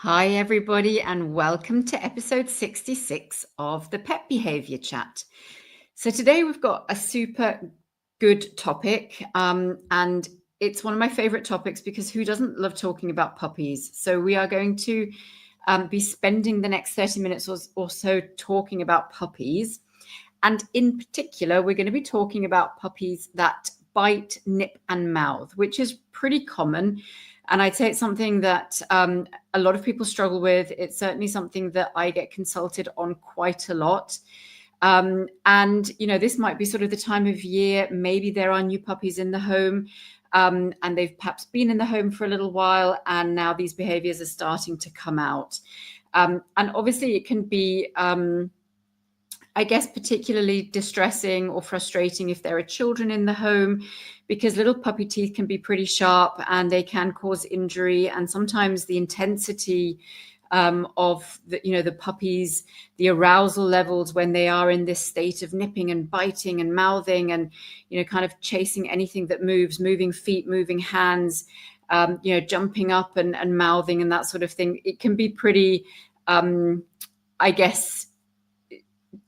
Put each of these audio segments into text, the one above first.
Hi, everybody, and welcome to episode 66 of the Pet Behaviour Chat. So, today we've got a super good topic, and it's one of my favorite topics because who doesn't love talking about puppies? So, we are going to be spending the next 30 minutes or so talking about puppies. And in particular, we're going to be talking about puppies that bite, nip, and mouth, which is pretty common. And I'd say it's something that a lot of people struggle with. It's certainly something that I get consulted on quite a lot. And, this might be sort of the time of year. Maybe there are new puppies in the home and they've perhaps been in the home for a little while. And now these behaviors are starting to come out. And obviously it can be I guess, particularly distressing or frustrating if there are children in the home, because little puppy teeth can be pretty sharp and they can cause injury. And sometimes the intensity of the puppies, the arousal levels when they are in this state of nipping and biting and mouthing and, kind of chasing anything that moves, moving feet, moving hands, jumping up and mouthing and that sort of thing. It can be pretty, I guess,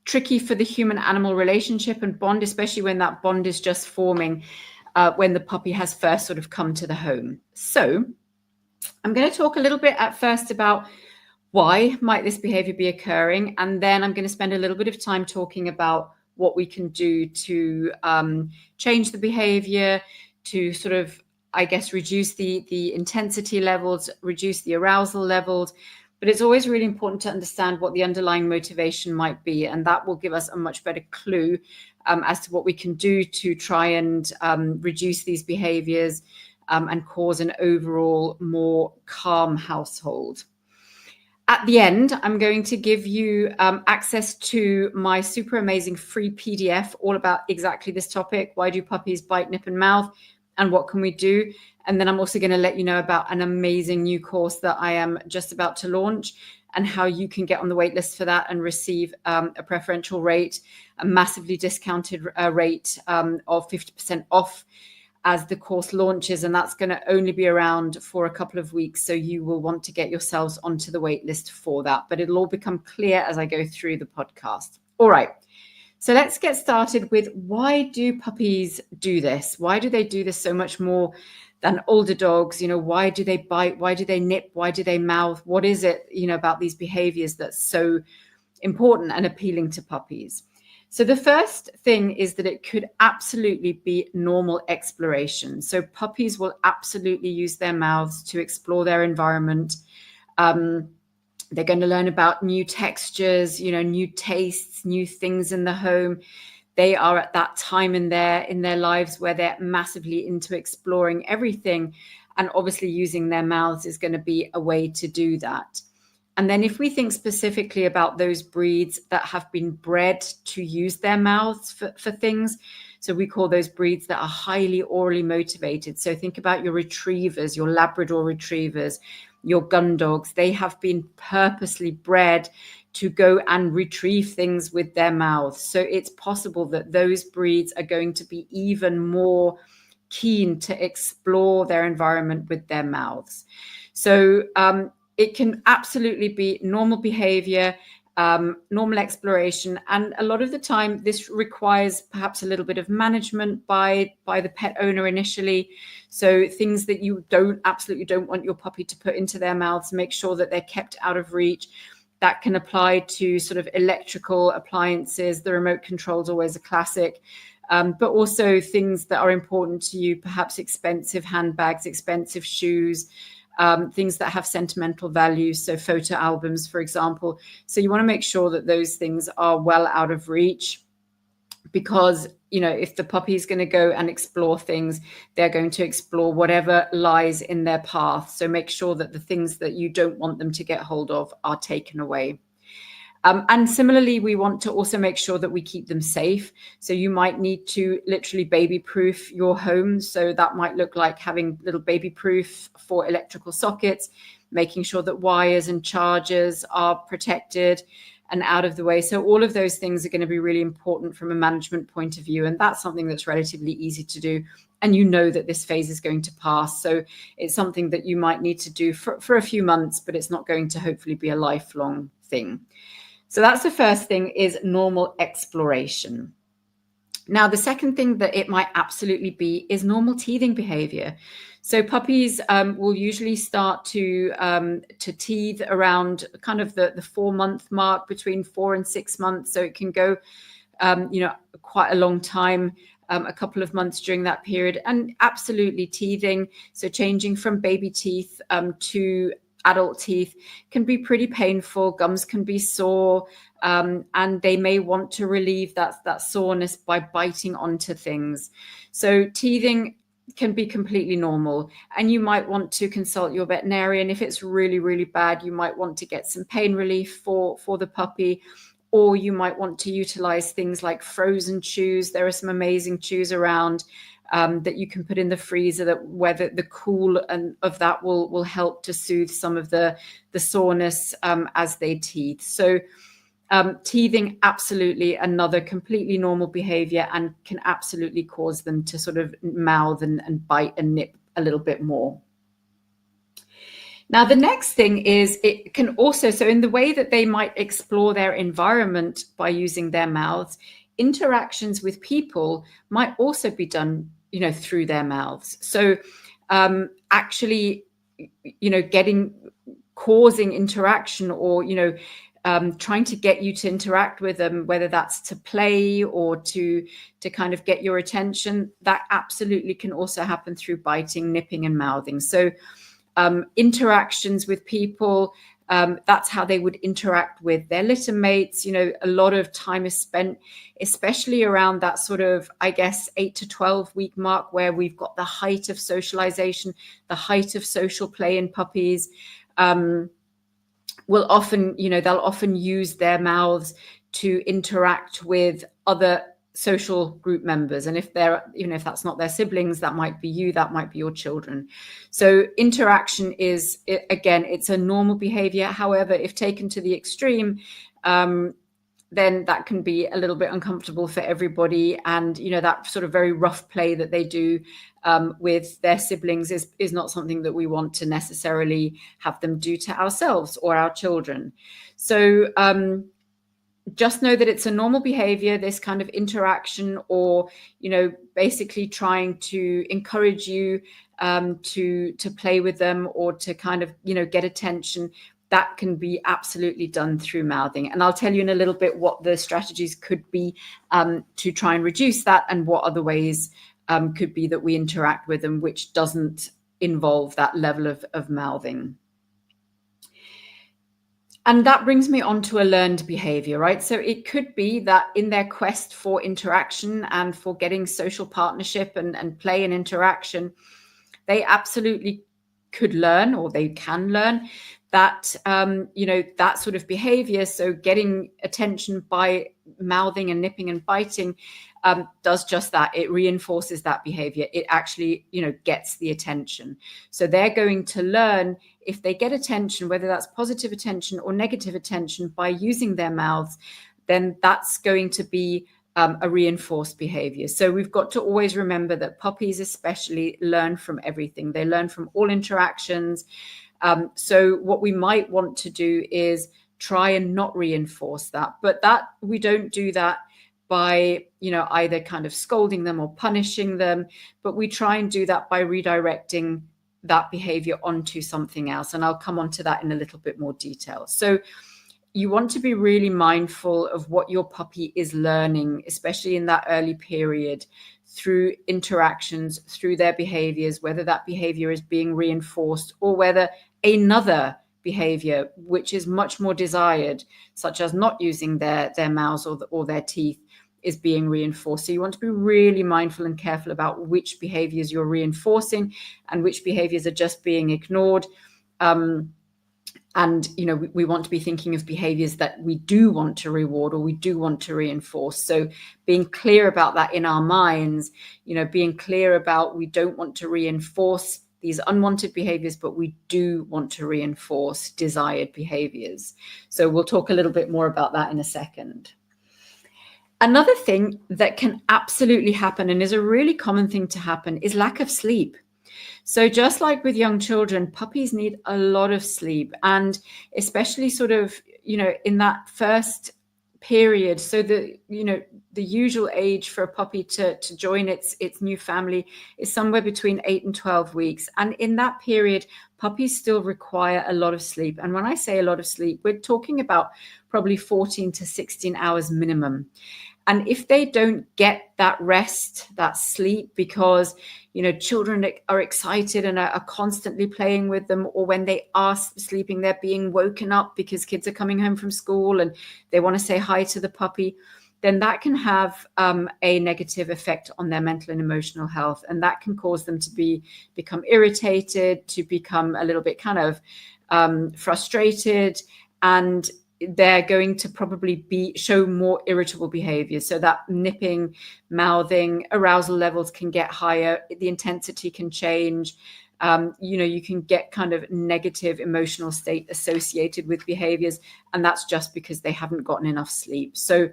tricky for the human-animal relationship and bond, especially when that bond is just forming when the puppy has first sort of come to the home. So I'm going to talk a little bit at first about why might this behavior be occurring, and then I'm going to spend a little bit of time talking about what we can do to change the behavior, to sort of, I guess, reduce the intensity levels, reduce the arousal levels. But it's always really important to understand what the underlying motivation might be, and that will give us a much better clue as to what we can do to try and reduce these behaviors and cause an overall more calm household. At the end, I'm going to give you access to my super amazing free PDF all about exactly this topic. Why do puppies bite, nip, and mouth? And what can we do? And then I'm also going to let you know about an amazing new course that I am just about to launch and how you can get on the wait list for that and receive a preferential rate, a massively discounted rate of 50% off as the course launches. And that's going to only be around for a couple of weeks. So you will want to get yourselves onto the wait list for that. But it'll all become clear as I go through the podcast. All right. So let's get started with, why do puppies do this? Why do they do this so much more than older dogs? Why do they bite? Why do they nip? Why do they mouth? What is it, about these behaviors that's so important and appealing to puppies? So the first thing is that it could absolutely be normal exploration. So puppies will absolutely use their mouths to explore their environment. They're going to learn about new textures, new tastes, new things in the home. They are at that time in their lives where they're massively into exploring everything. And obviously using their mouths is going to be a way to do that. And then if we think specifically about those breeds that have been bred to use their mouths for things, so we call those breeds that are highly orally motivated. So think about your retrievers, your Labrador retrievers, your gun dogs. They have been purposely bred to go and retrieve things with their mouths. So it's possible that those breeds are going to be even more keen to explore their environment with their mouths. So it can absolutely be normal behavior, normal exploration. And a lot of the time, this requires perhaps a little bit of management by the pet owner initially. So things that you absolutely don't want your puppy to put into their mouths, make sure that they're kept out of reach. That can apply to sort of electrical appliances. The remote control is always a classic. But also things that are important to you, perhaps expensive handbags, expensive shoes, things that have sentimental value. So photo albums, for example. So you want to make sure that those things are well out of reach, because, if the puppy is going to go and explore things, they're going to explore whatever lies in their path. So make sure that the things that you don't want them to get hold of are taken away. And similarly, we want to also make sure that we keep them safe. So you might need to literally baby-proof your home. So that might look like having little baby-proof for electrical sockets, making sure that wires and chargers are protected and out of the way. So all of those things are going to be really important from a management point of view. And that's something that's relatively easy to do. and you know that this phase is going to pass. So it's something that you might need to do for a few months, but it's not going to hopefully be a lifelong thing. So that's the first thing, is normal exploration. Now, the second thing that it might absolutely be is normal teething behavior. So puppies will usually start to teethe around kind of the 4-month mark, between 4 and 6 months. So it can go, quite a long time, a couple of months during that period, and absolutely teething. So changing from baby teeth to adult teeth can be pretty painful. Gums can be sore, and they may want to relieve that soreness by biting onto things. So teething can be completely normal, and you might want to consult your veterinarian. If it's really, really bad, you might want to get some pain relief for the puppy, or you might want to utilize things like frozen chews. There are some amazing chews around that you can put in the freezer, where the cool of that will help to soothe some of the soreness as they teeth. So teething, absolutely another completely normal behavior, and can absolutely cause them to sort of mouth and bite and nip a little bit more. Now, the next thing is, it can also, so in the way that they might explore their environment by using their mouths, interactions with people might also be done, through their mouths. So actually, causing interaction, or, trying to get you to interact with them, whether that's to play or to kind of get your attention, that absolutely can also happen through biting, nipping, and mouthing. So interactions with people, that's how they would interact with their litter mates. A lot of time is spent, especially around that sort of, I guess, 8 to 12 week mark, where we've got the height of socialization, the height of social play in puppies. Will often, they'll often use their mouths to interact with other social group members. And if they're, if that's not their siblings, that might be you, that might be your children. So interaction is, again, it's a normal behavior. However, if taken to the extreme, then that can be a little bit uncomfortable for everybody. And, that sort of very rough play that they do with their siblings is not something that we want to necessarily have them do to ourselves or our children. So just know that it's a normal behavior, this kind of interaction, or, basically trying to encourage you to play with them, or to kind of, get attention. That can be absolutely done through mouthing. And I'll tell you in a little bit what the strategies could be to try and reduce that, and what other ways could be that we interact with them, which doesn't involve that level of mouthing. And that brings me on to a learned behavior, right? So it could be that in their quest for interaction and for getting social partnership and play and interaction, they absolutely could learn, or they can learn, that, that sort of behavior. So getting attention by mouthing and nipping and biting does just that. It reinforces that behavior. It actually, gets the attention. So they're going to learn, if they get attention, whether that's positive attention or negative attention, by using their mouths, then that's going to be a reinforced behavior. So we've got to always remember that puppies especially learn from everything. They learn from all interactions. So what we might want to do is try and not reinforce that. But that we don't do that by, either kind of scolding them or punishing them, but we try and do that by redirecting that behavior onto something else. And I'll come on to that in a little bit more detail. So you want to be really mindful of what your puppy is learning, especially in that early period, through interactions, through their behaviors, whether that behavior is being reinforced, or whether another behavior, which is much more desired, such as not using their mouths or their teeth, is being reinforced. So you want to be really mindful and careful about which behaviors you're reinforcing and which behaviors are just being ignored. And, we want to be thinking of behaviors that we do want to reward, or we do want to reinforce. So being clear about that in our minds, being clear about, we don't want to reinforce these unwanted behaviors, but we do want to reinforce desired behaviors. So we'll talk a little bit more about that in a second. Another thing that can absolutely happen, and is a really common thing to happen, is lack of sleep. So just like with young children, puppies need a lot of sleep, and especially sort of, in that first period. So the usual age for a puppy to join its new family is somewhere between 8 and 12 weeks. And in that period, puppies still require a lot of sleep. And when I say a lot of sleep, we're talking about probably 14 to 16 hours minimum. And if they don't get that rest, that sleep, because children are excited and are constantly playing with them, or when they are sleeping, they're being woken up because kids are coming home from school and they want to say hi to the puppy, then that can have a negative effect on their mental and emotional health. And that can cause them to become irritated, to become a little bit kind of frustrated, and they're going to probably show more irritable behaviors. So that nipping, mouthing, arousal levels can get higher. The intensity can change. You can get kind of negative emotional state associated with behaviors. And that's just because they haven't gotten enough sleep. So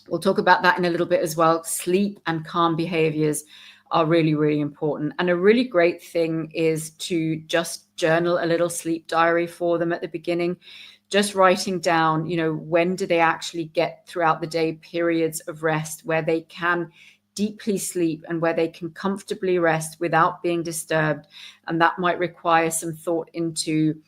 we'll talk about that in a little bit as well. Sleep and calm behaviors are really, really important. And a really great thing is to just journal a little sleep diary for them at the beginning. Just writing down, when do they actually get throughout the day periods of rest where they can deeply sleep and where they can comfortably rest without being disturbed. And that might require some thought into,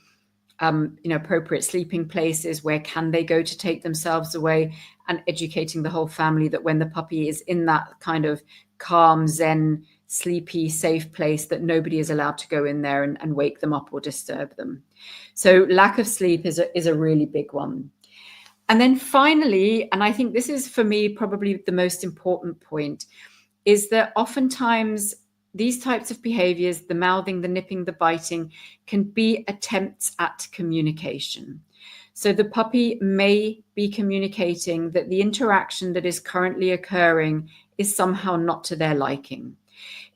appropriate sleeping places. Where can they go to take themselves away, and educating the whole family that when the puppy is in that kind of calm, zen, sleepy, safe place, that nobody is allowed to go in there and wake them up or disturb them. So lack of sleep is a really big one. And then finally, and I think this is for me probably the most important point, is that oftentimes these types of behaviors, the mouthing, the nipping, the biting, can be attempts at communication. So the puppy may be communicating that the interaction that is currently occurring is somehow not to their liking.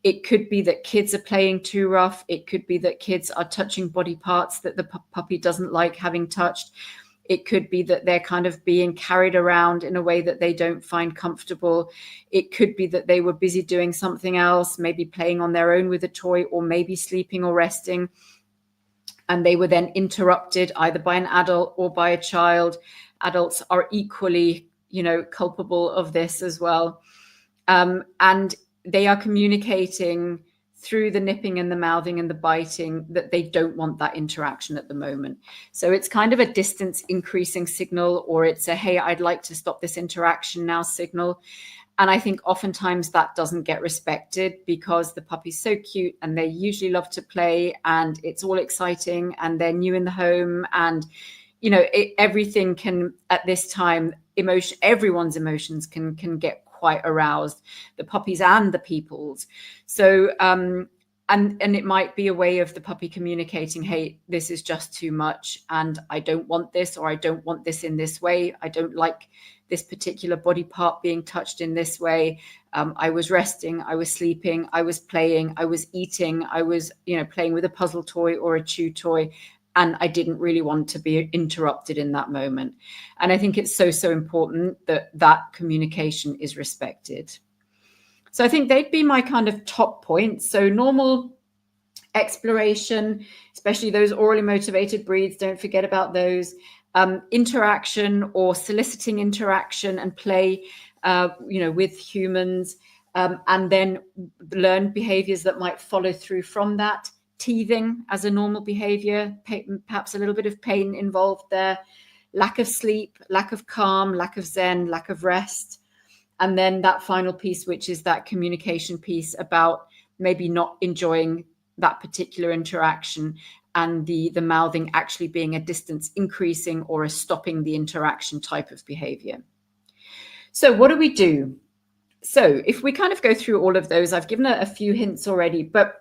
It could be that kids are playing too rough. It could be that kids are touching body parts that the puppy doesn't like having touched. It could be that they're kind of being carried around in a way that they don't find comfortable. It could be that they were busy doing something else, maybe playing on their own with a toy, or maybe sleeping or resting, and they were then interrupted either by an adult or by a child. Adults are equally, culpable of this as well. And they are communicating through the nipping and the mouthing and the biting that they don't want that interaction at the moment. So it's kind of a distance increasing signal, or it's a, hey, I'd like to stop this interaction now signal. And I think oftentimes that doesn't get respected because the puppy's so cute and they usually love to play and it's all exciting and they're new in the home. And, everything can, at this time, everyone's emotions can get quite aroused, the puppies and the people's. So, and it might be a way of the puppy communicating, hey, this is just too much and I don't want this, or I don't want this in this way. I don't like this particular body part being touched in this way. I was resting, I was sleeping, I was playing, I was eating, I was, playing with a puzzle toy or a chew toy. And I didn't really want to be interrupted in that moment. And I think it's so important that that communication is respected. So I think they'd be my kind of top points. So normal exploration, especially those orally motivated breeds, don't forget about those. Interaction or soliciting interaction and play, with humans, and then learn behaviors that might follow through from that. Teething as a normal behavior, perhaps a little bit of pain involved there. Lack of sleep, lack of calm, lack of zen, lack of rest. And then that final piece, which is that communication piece about maybe not enjoying that particular interaction, and the mouthing actually being a distance increasing or a stopping the interaction type of behavior. So what do we do? So if we kind of go through all of those, I've given a few hints already, but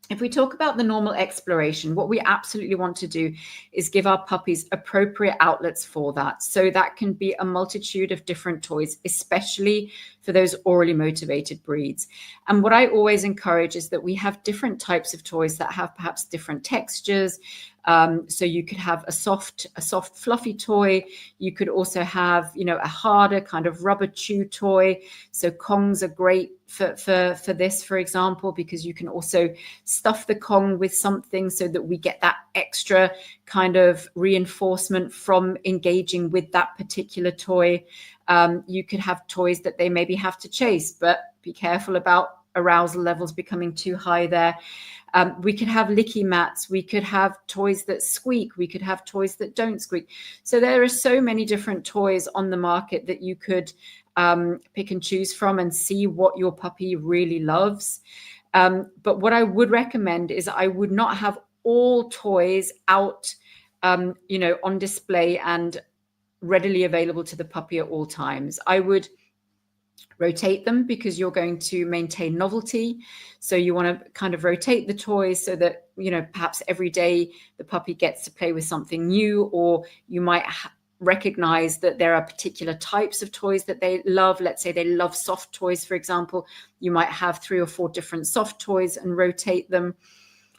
if we talk about the normal exploration, what we absolutely want to do is give our puppies appropriate outlets for that. So that can be a multitude of different toys, especially for those orally motivated breeds. And what I always encourage is that we have different types of toys that have perhaps different textures, So you could have a soft fluffy toy. You could also have, a harder kind of rubber chew toy. So Kongs are great for this, for example, because you can also stuff the Kong with something so that we get that extra kind of reinforcement from engaging with that particular toy. You could have toys that they maybe have to chase, but be careful about arousal levels becoming too high there. We could have licky mats. We could have toys that squeak. We could have toys that don't squeak. So there are so many different toys on the market that you could pick and choose from and see what your puppy really loves. But what I would recommend is I would not have all toys out, on display and readily available to the puppy at all times. I would rotate them because you're going to maintain novelty. So you want to kind of rotate the toys so that, perhaps every day the puppy gets to play with something new, or you might recognize that there are particular types of toys that they love. Let's say they love soft toys, for example. You might have 3 or 4 different soft toys and rotate them.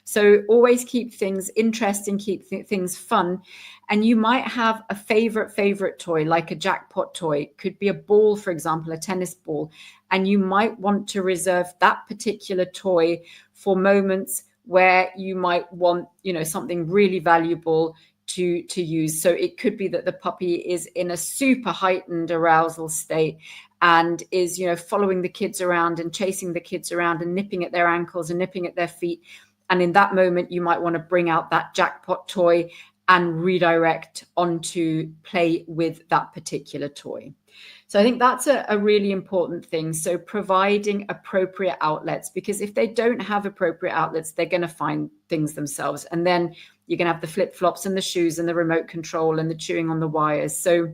So always keep things interesting, keep things fun. And you might have a favorite toy, like a jackpot toy. It could be a ball, for example, a tennis ball. And you might want to reserve that particular toy for moments where you might want, something really valuable to use. So it could be that the puppy is in a super heightened arousal state and is, following the kids around and chasing the kids around and nipping at their ankles and nipping at their feet. And in that moment, you might want to bring out that jackpot toy and redirect onto play with that particular toy. So I think that's a really important thing. So providing appropriate outlets, because if they don't have appropriate outlets, they're going to find things themselves. And then you're going to have the flip-flops and the shoes and the remote control and the chewing on the wires. So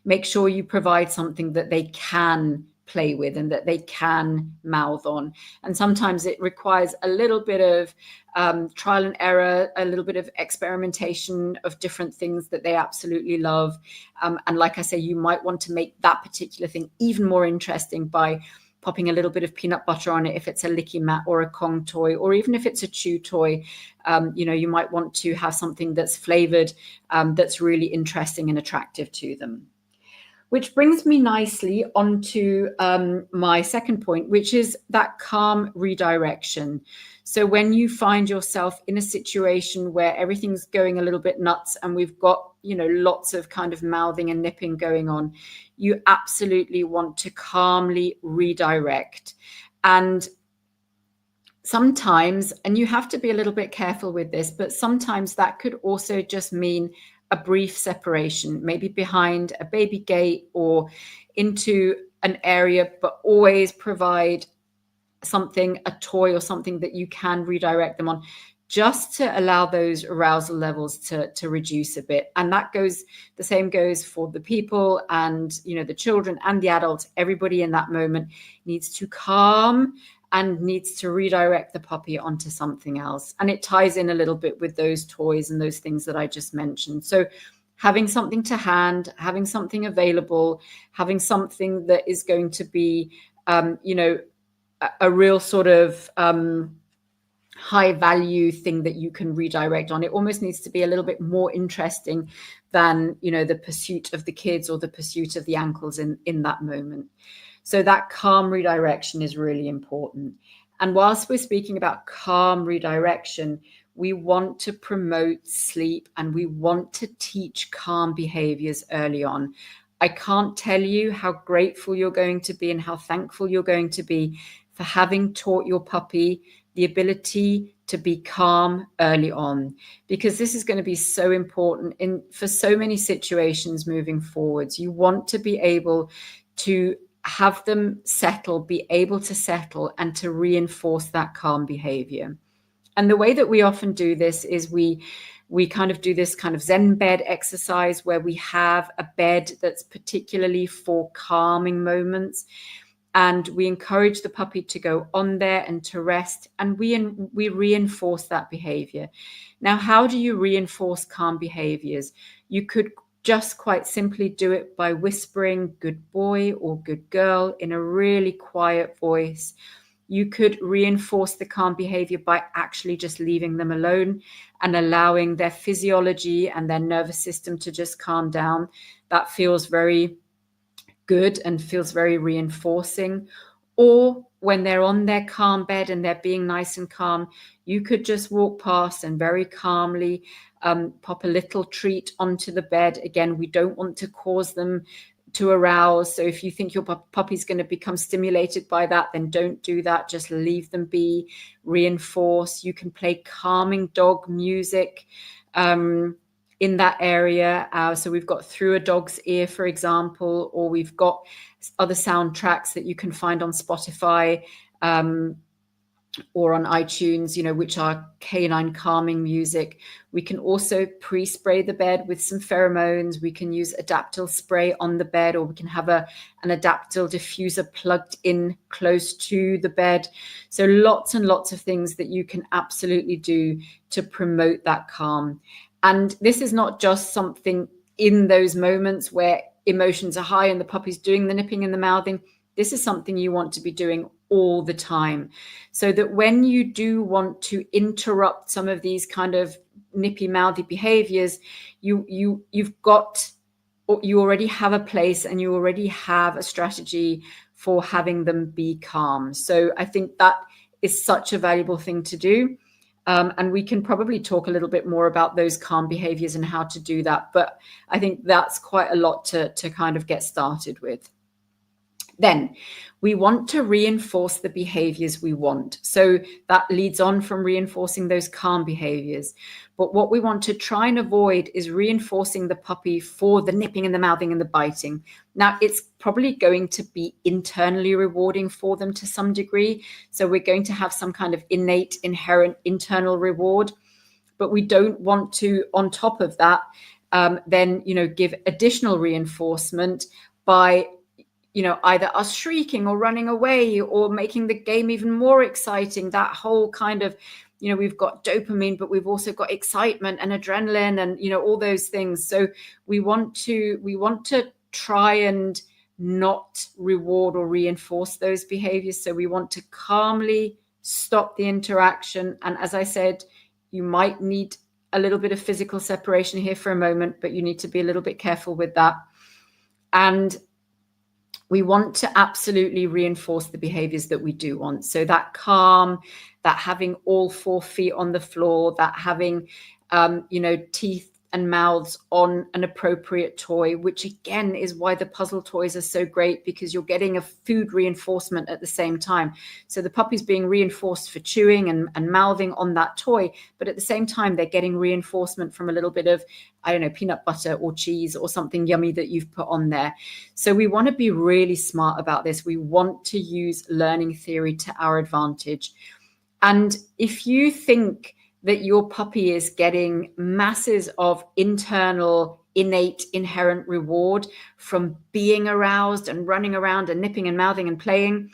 make sure you provide something that they can play with and that they can mouth on. And sometimes it requires a little bit of trial and error, a little bit of experimentation of different things that they absolutely love. And like I say, you might want to make that particular thing even more interesting by popping a little bit of peanut butter on it if it's a licky mat or a Kong toy, or even if it's a chew toy. You might want to have something that's flavored, that's really interesting and attractive to them. Which brings me nicely onto my second point, which is that calm redirection. So when you find yourself in a situation where everything's going a little bit nuts and we've got, lots of kind of mouthing and nipping going on, you absolutely want to calmly redirect. And sometimes, and you have to be a little bit careful with this, but sometimes that could also just mean a brief separation, maybe behind a baby gate or into an area, but always provide something, a toy or something that you can redirect them on, just to allow those arousal levels to reduce a bit. And that goes, the same goes for the people and, the children and the adults. Everybody in that moment needs to calm and needs to redirect the puppy onto something else. And it ties in a little bit with those toys and those things that I just mentioned. So having something to hand, having something available, having something that is going to be, a real sort of high value thing that you can redirect on. It almost needs to be a little bit more interesting than, the pursuit of the kids or the pursuit of the ankles in that moment. So that calm redirection is really important. And whilst we're speaking about calm redirection, we want to promote sleep and we want to teach calm behaviors early on. I can't tell you how grateful you're going to be and how thankful you're going to be for having taught your puppy the ability to be calm early on, because this is going to be so important for so many situations moving forwards. You want to be able to have them settle, be able to settle, and to reinforce that calm behavior. And the way that we often do this is we kind of do this kind of Zen bed exercise where we have a bed that's particularly for calming moments. And we encourage the puppy to go on there and to rest. And we reinforce that behavior. Now, how do you reinforce calm behaviors? You could just quite simply do it by whispering good boy or good girl in a really quiet voice. you could reinforce the calm behavior by actually just leaving them alone and allowing their physiology and their nervous system to just calm down. That feels very good and feels very reinforcing. Or when they're on their calm bed and they're being nice and calm, you could just walk past and very calmly pop a little treat onto the bed. Again, we don't want to cause them to arouse. So if you think your puppy's going to become stimulated by that, then don't do that. Just leave them be, reinforce. You can play calming dog music in that area. So we've got Through a Dog's Ear, for example, or we've got other soundtracks that you can find on Spotify or on iTunes, which are canine calming music. We can also pre-spray the bed with some pheromones. We can use Adaptil spray on the bed, or we can have an Adaptil diffuser plugged in close to the bed. So lots and lots of things that you can absolutely do to promote that calm. And this is not just something in those moments where emotions are high and the puppy's doing the nipping and the mouthing. This is something you want to be doing all the time, so that when you do want to interrupt some of these kind of nippy mouthy behaviors, you already have a place and you already have a strategy for having them be calm. So I think that is such a valuable thing to do. And we can probably talk a little bit more about those calm behaviors and how to do that. But I think that's quite a lot to kind of get started with. Then we want to reinforce the behaviors we want. So that leads on from reinforcing those calm behaviors. But what we want to try and avoid is reinforcing the puppy for the nipping and the mouthing and the biting. Now, it's probably going to be internally rewarding for them to some degree. So we're going to have some kind of innate, inherent internal reward. But we don't want to, on top of that, then, give additional reinforcement by either us shrieking or running away or making the game even more exciting. That whole kind of, we've got dopamine, but we've also got excitement and adrenaline and, all those things. So we want to try and not reward or reinforce those behaviors. So we want to calmly stop the interaction. And as I said, you might need a little bit of physical separation here for a moment, but you need to be a little bit careful with that. And we want to absolutely reinforce the behaviors that we do want. So that calm, that having all 4 feet on the floor, that having, teeth and mouths on an appropriate toy, which again is why the puzzle toys are so great, because you're getting a food reinforcement at the same time. So the puppy's being reinforced for chewing and mouthing on that toy, but at the same time, they're getting reinforcement from a little bit of, peanut butter or cheese or something yummy that you've put on there. So we want to be really smart about this. We want to use learning theory to our advantage. And if you think that your puppy is getting masses of internal, innate, inherent reward from being aroused and running around and nipping and mouthing and playing,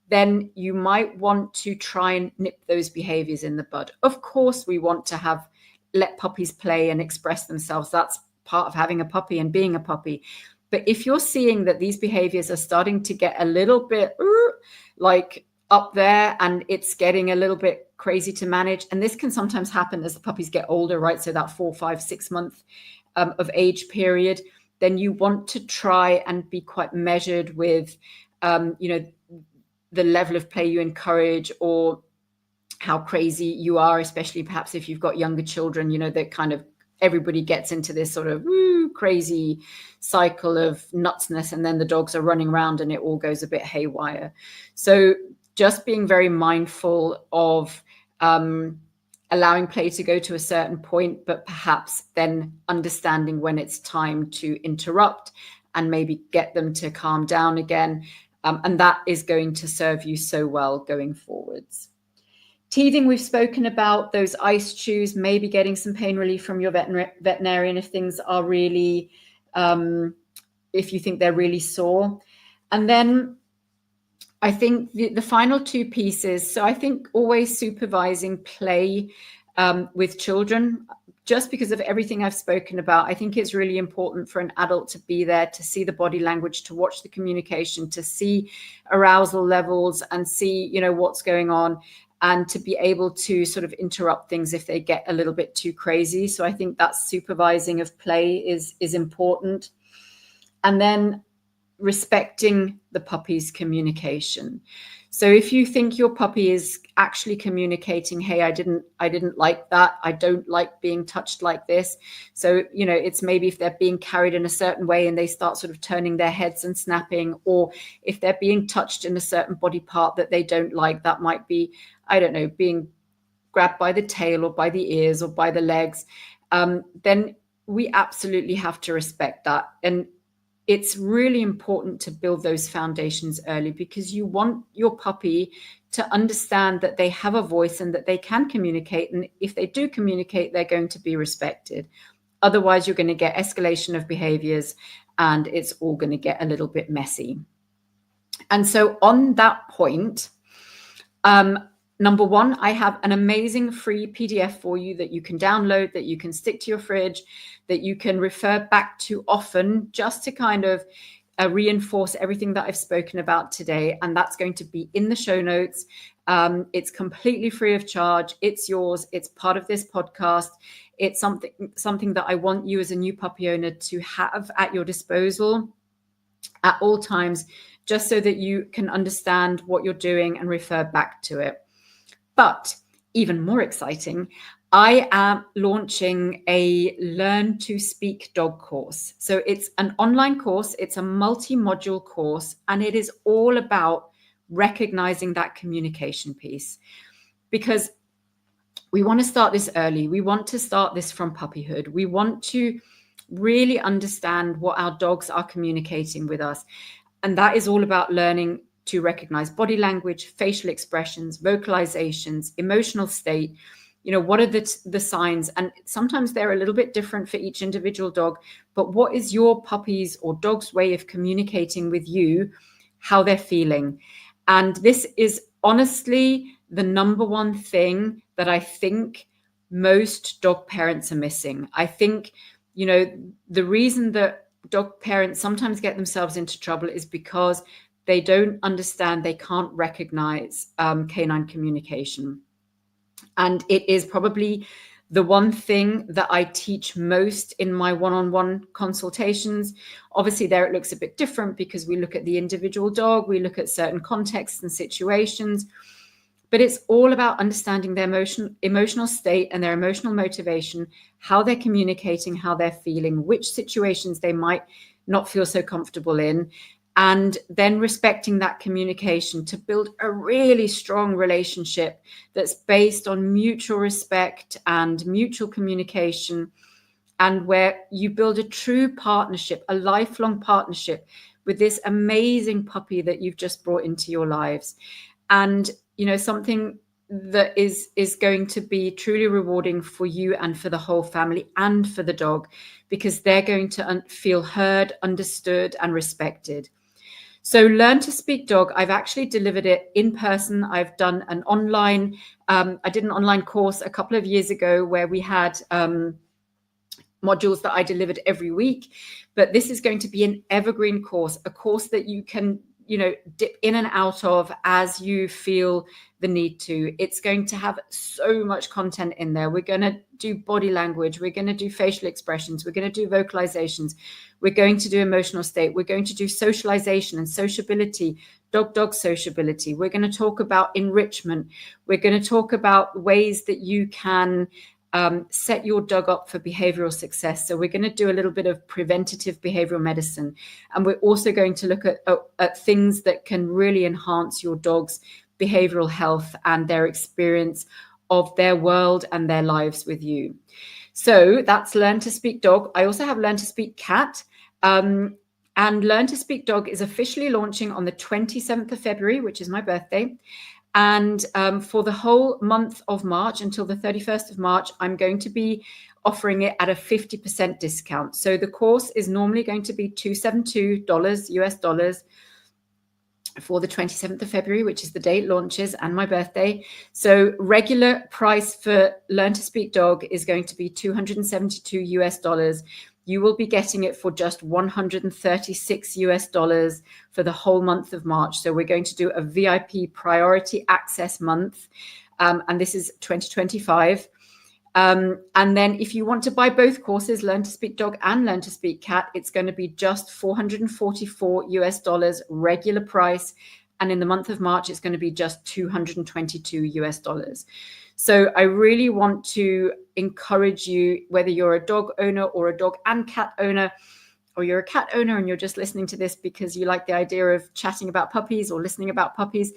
then you might want to try and nip those behaviors in the bud. Of course, we want to let puppies play and express themselves. That's part of having a puppy and being a puppy. But if you're seeing that these behaviors are starting to get a little bit like up there and it's getting a little bit crazy to manage, and this can sometimes happen as the puppies get older, right? So that 4, 5, 6 month of age period, then you want to try and be quite measured with, the level of play you encourage or how crazy you are, especially perhaps if you've got younger children, that kind of everybody gets into this sort of crazy cycle of nutsness, and then the dogs are running around and it all goes a bit haywire. So just being very mindful of allowing play to go to a certain point, but perhaps then understanding when it's time to interrupt and maybe get them to calm down again. And that is going to serve you so well going forwards. Teething, we've spoken about those ice chews, maybe getting some pain relief from your veterinarian if things are really, if you think they're really sore. And then I think the final 2 pieces. So I think always supervising play with children. just because of everything I've spoken about, I think it's really important for an adult to be there, to see the body language, to watch the communication, to see arousal levels and see, you know, what's going on, and to be able to sort of interrupt things if they get a little bit too crazy. So I think that supervising of play is important. And then respecting the puppy's communication. So if you think your puppy is actually communicating, hey, I didn't like that, I don't like being touched like this. So, you know, it's maybe if they're being carried in a certain way and they start sort of turning their heads and snapping, or if they're being touched in a certain body part that they don't like, that might be, I don't know, being grabbed by the tail or by the ears or by the legs, then we absolutely have to respect that. And it's really important to build those foundations early, because you want your puppy to understand that they have a voice and that they can communicate. And if they do communicate, they're going to be respected. Otherwise, you're going to get escalation of behaviors and it's all going to get a little bit messy. And so on that point, number one, I have an amazing free PDF for you that you can download, that you can stick to your fridge, that you can refer back to often, just to kind of reinforce everything that I've spoken about today. And that's going to be in the show notes. It's completely free of charge. It's yours. It's part of this podcast. It's something that I want you as a new puppy owner to have at your disposal at all times, just so that you can understand what you're doing and refer back to it. But even more exciting, I am launching a Learn to Speak Dog course. So it's an online course, it's a multi-module course, and it is all about recognizing that communication piece. Because we want to start this early. We want to start this from puppyhood. We want to really understand what our dogs are communicating with us. And that is all about learning to recognize body language, facial expressions, vocalizations, emotional state. You know, what are the signs? And sometimes they're a little bit different for each individual dog, but what is your puppy's or dog's way of communicating with you, how they're feeling? And this is honestly the number one thing that I think most dog parents are missing. I think, you know, the reason that dog parents sometimes get themselves into trouble is because they don't understand, they can't recognize canine communication. And it is probably the one thing that I teach most in my one-on-one consultations. Obviously, there it looks a bit different because we look at the individual dog, we look at certain contexts and situations, but it's all about understanding their emotional state and their emotional motivation, how they're communicating, how they're feeling, which situations they might not feel so comfortable in, and then respecting that communication to build a really strong relationship that's based on mutual respect and mutual communication, and where you build a true partnership, a lifelong partnership with this amazing puppy that you've just brought into your lives. And, you know, something that is going to be truly rewarding for you and for the whole family and for the dog, because they're going to feel heard, understood, and respected. So Learn to Speak Dog, I've actually delivered it in person. I've done an online, I did an online course a couple of years ago where we had modules that I delivered every week. But this is going to be an evergreen course, a course that you can, you know, dip in and out of as you feel the need to. It's going to have so much content in there. We're going to do body language. We're going to do facial expressions. We're going to do vocalizations. We're going to do emotional state. We're going to do socialization and sociability, dog-dog sociability. We're going to talk about enrichment. We're going to talk about ways that you can set your dog up for behavioral success. So we're going to do a little bit of preventative behavioral medicine. And we're also going to look at things that can really enhance your dog's behavioral health and their experience of their world and their lives with you. So that's Learn to Speak Dog. I also have Learn to Speak Cat. And Learn to Speak Dog is officially launching on the 27th of February, which is my birthday. And for the whole month of March until the 31st of March, I'm going to be offering it at a 50% discount. So the course is normally going to be $272 US dollars. for the 27th of February, which is the day it launches, and my birthday. So regular price for Learn to Speak Dog is going to be $272 US. You will be getting it for just $136 US for the whole month of March. So we're going to do a VIP priority access month. And this is 2025. And then if you want to buy both courses, Learn to Speak Dog and Learn to Speak Cat, it's going to be just $444 US regular price. And in the month of March, it's going to be just $222 US. So I really want to encourage you, whether you're a dog owner or a dog and cat owner, or you're a cat owner and you're just listening to this because you like the idea of chatting about puppies or listening about puppies.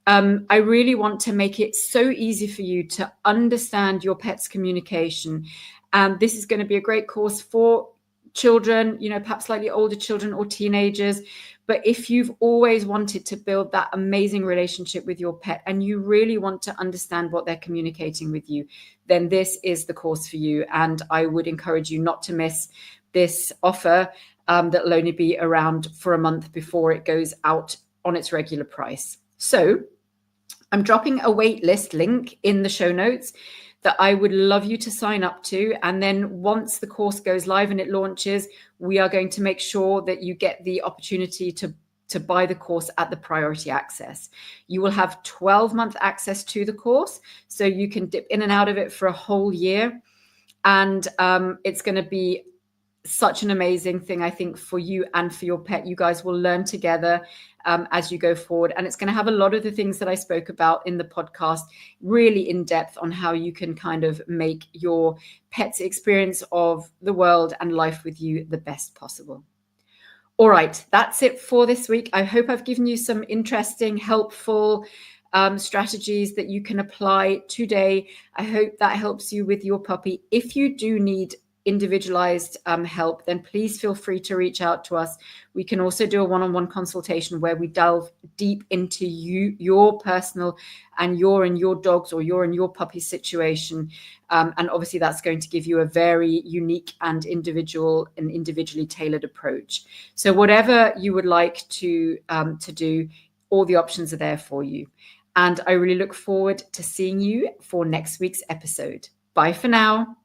I really want to make it so easy for you to understand your pet's communication. And this is going to be a great course for children, perhaps slightly older children or teenagers. But if you've always wanted to build that amazing relationship with your pet and you really want to understand what they're communicating with you, then this is the course for you. And I would encourage you not to miss this offer that will only be around for a month before it goes out on its regular price. So I'm dropping a waitlist link in the show notes that I would love you to sign up to. And then once the course goes live and it launches, we are going to make sure that you get the opportunity to buy the course at the priority access. You will have 12-month access to the course, so you can dip in and out of it for a whole year. And it's going to be such an amazing thing, I think, for you and for your pet. You guys will learn together as you go forward. And it's going to have a lot of the things that I spoke about in the podcast, really in depth on how you can kind of make your pet's experience of the world and life with you the best possible. All right, that's it for this week. I hope I've given you some interesting, helpful strategies that you can apply today. I hope that helps you with your puppy. If you do need individualized help, then please feel free to reach out to us. We can also do a one-on-one consultation where we delve deep into your personal and your dog's or your puppy situation. And obviously that's going to give you a very unique and individually tailored approach. So whatever you would like to do, all the options are there for you. And I really look forward to seeing you for next week's episode. Bye for now.